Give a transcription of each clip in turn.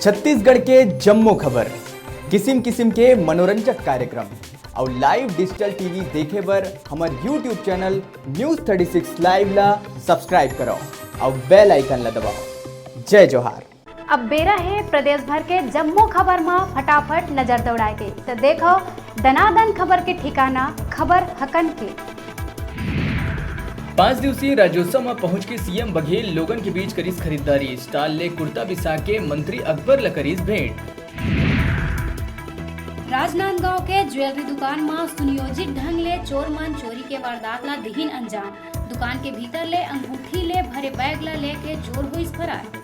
छत्तीसगढ़ के जम्मो खबर, किसिम किसिम के मनोरंजक कार्यक्रम और लाइव डिजिटल टीवी देखे बर हमार यूट्यूब चैनल न्यूज़ 36 लाइव ला सब्सक्राइब करो और बेल आइकन ला दबाओ। जय जोहार। अब बेरा है प्रदेश भर के जम्मो खबर में फटाफट नजर दौड़ाए के, तो देखो दनादन खबर के ठिकाना खबर हकन के। 5 दिवसीय राज्योत्सव में पहुंच के सीएम बघेल लोगन के बीच करीस खरीदारी, स्टाल ले कुर्ता बिसा के मंत्री अकबर ल करीस भेंट। राजनांदगांव के ज्वेलरी दुकान में सुनियोजित ढंग ले चोर मन चोरी के वारदात ला दिहिन अंजाम। दुकान के भीतर ले अंगूठी ले भरे बैग ला लेके चोर हुई फरार।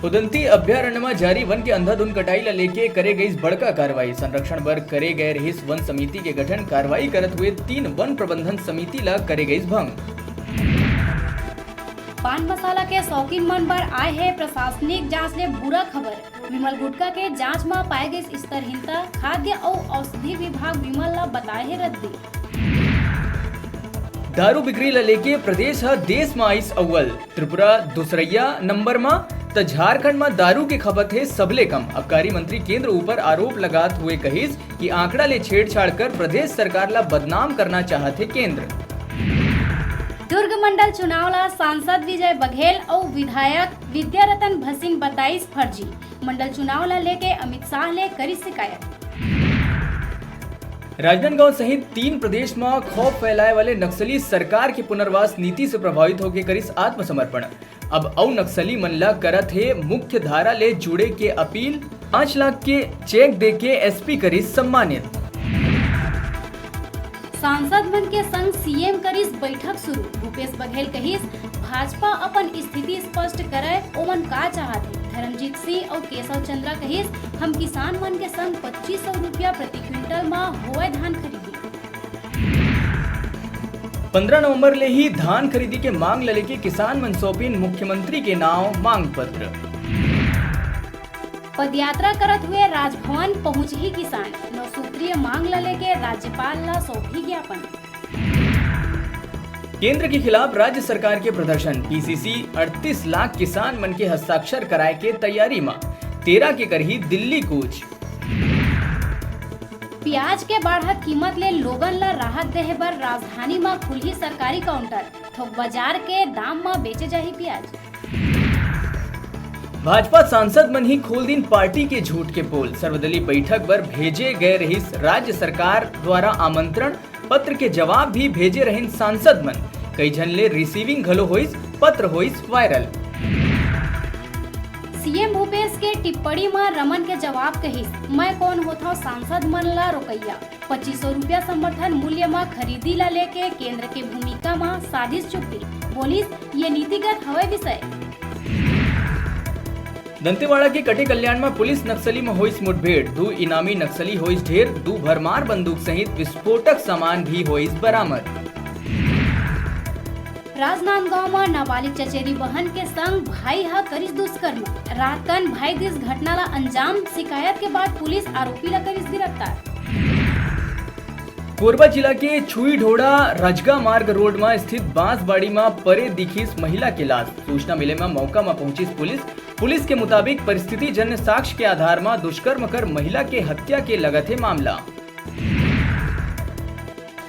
उदंती अभ्यारण्य में जारी वन के अंधाधुंध कटाई ला लेके करे गई बड़का कार्रवाई। संरक्षण बर करे गए रहिस वन समिति के गठन, कार्रवाई करत हुए 3 वन प्रबंधन समिति ला करे गई भंग। पान मसाला के शौकीन मन पर आए है प्रशासनिक जांच ले बुरा खबर। विमल गुटखा के जांच में पाए गई स्तरहीनता, खाद्य और औषधि विभाग विमल ला बताए है रद्दी। दारू बिक्री ला लेके प्रदेश है देश में आइस अव्वल, त्रिपुरा दूसरैया नंबर में, तो झारखंड में दारू की खपत है सबले कम। आबकारी मंत्री केंद्र ऊपर आरोप लगात हुए कहिस कि आंकड़ा ले छेड़छाड़ कर प्रदेश सरकार ला बदनाम करना चाहते केंद्र। दुर्ग मंडल चुनाव ला सांसद विजय बघेल और विधायक विद्यारतन भसीन बताइस फर्जी। मंडल चुनाव ला लेके अमित शाह ले करी शिकायत। राजनांदगांव सहित 3 प्रदेश में खौफ फैलाए वाले नक्सली सरकार की पुनर्वास नीति से प्रभावित होकर करिस आत्मसमर्पण। अब औ नक्सली मन ला करत है मुख्य धारा ले जुड़े के अपील। 5 लाख के चेक दे के एसपी करिस सम्मानित। सांसद मन के संग सीएम करिस बैठक शुरू। भूपेश बघेल कहिस भाजपा अपन स्थिति स्पष्ट करे, ओमन का चाहते। धर्मजीत सिंह और केशव चंद्रा कहिस हम किसान मन के संग 2500 रुपया प्रति क्विंटल में होए धान खरीदी। 15 नवंबर ले ही धान खरीदी के मांग ले लेके किसान मन सौंपिन मुख्यमंत्री के नाम मांग पत्र। पदयात्रा करत हुए राजभवन पहुंच ही किसान, 9 सूत्रीय मांग ला लेके राज्यपाल ला सौंपी ज्ञापन। केंद्र के खिलाफ राज्य सरकार के प्रदर्शन, पीसीसी 38 लाख किसान मन के हस्ताक्षर कराए के तैयारी में, 13 के करही दिल्ली कूच। प्याज के बढ़त कीमत ले लोगन ला राहत देहे बर राजधानी में खुलही सरकारी काउंटर, थोक बाजार के दाम में बेचे जाही प्याज। भाजपा सांसद मन ही खोल दिन पार्टी के झूठ के पोल। सर्वदलीय बैठक पर भेजे गए रहिस राज्य सरकार द्वारा आमंत्रण पत्र के जवाब भी भेजे रहिन सांसद मन। कई जन ले रिसीविंग घलो होइस, पत्र होइस वायरल। सीएम भूपेश के टिप्पणी में रमन के जवाब कहिस मैं कौन होता सांसद मन ला रोकैया। 2500 रुपया समर्थन मूल्य में खरीदी ला लेके केंद्र के भूमिका में साजिश चुप्पी, बोलिस ये नीतिगत हवे विषय। दंतेवाड़ा के कटे कल्याण में पुलिस नक्सली में होइस मुठभेड़, 2 इनामी नक्सली होइस ढेर, 2 भरमार बंदूक सहित विस्फोटक सामान भी होइस बरामद। राजनांदगांव में नाबालिग चचेरी बहन के संग भाई हा करिस दुष्कर्म। रातकन भाई दिस घटना ला अंजाम, शिकायत के बाद पुलिस आरोपी ला करिस गिरफ्तार। कोरबा जिला के छुई ढोड़ा रजगा मार्ग रोड में स्थित बांसबाड़ी में परे दिखिस महिला की लाश। सूचना मिले में मौका में पहुंची पुलिस के मुताबिक परिस्थिति जन्य साक्ष्य के आधार में दुष्कर्म कर महिला के हत्या के लगत है मामला।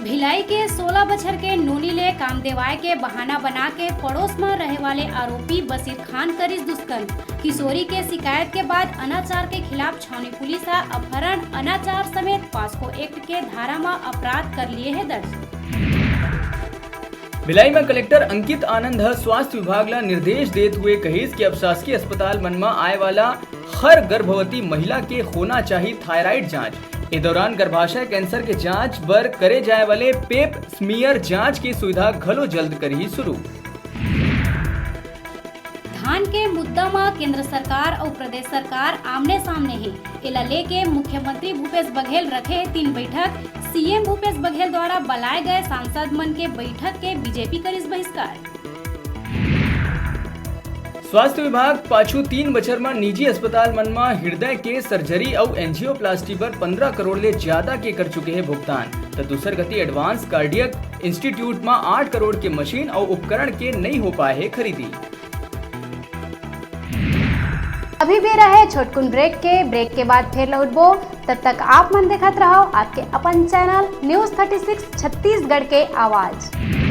भिलाई के 16 बछर के नोनी ले काम देवाए के बहाना बना के पड़ोस में रहे वाले आरोपी बशीर खान करिस दुष्कर्म। किशोरी के शिकायत के बाद अनाचार के खिलाफ छावनी पुलिस अपहरण, अनाचार समेत पॉस्को एक्ट के धारा में अपराध कर लिए है दर्ज। भिलाई में कलेक्टर अंकित आनंद स्वास्थ्य विभाग ला निर्देश देते हुए कहिस कि अब शासकीय अस्पताल मन में आए वाला हर गर्भवती महिला के होना चाहिए थायराइड जांच। इस दौरान गर्भाशय कैंसर के जांच बर करे जाए वाले पेप स्मीयर जांच की सुविधा घलो जल्द कर ही शुरू। धान के मुद्दा में केंद्र सरकार और प्रदेश सरकार आमने सामने है। इला लेके मुख्यमंत्री भूपेश बघेल रखे 3 बैठक। सीएम भूपेश बघेल द्वारा बुलाए गए सांसद मन के बैठक के बीजेपी करिस बहिष्कार। स्वास्थ्य विभाग पाछू 3 बछर में निजी अस्पताल मन में हृदय के सर्जरी और एंजियोप्लास्टी पर 15 करोड़ ले ज्यादा के कर चुके हैं भुगतान। तो दूसर गति एडवांस कार्डियक इंस्टीट्यूट में 8 करोड़ के मशीन और उपकरण के नहीं हो पाए है खरीदी। अभी भी रहे छोटकुन ब्रेक के बाद फिर लौटबो। तब तक आप मन देखत रहो आपके अपन चैनल न्यूज़ 36 छत्तीसगढ़ के आवाज।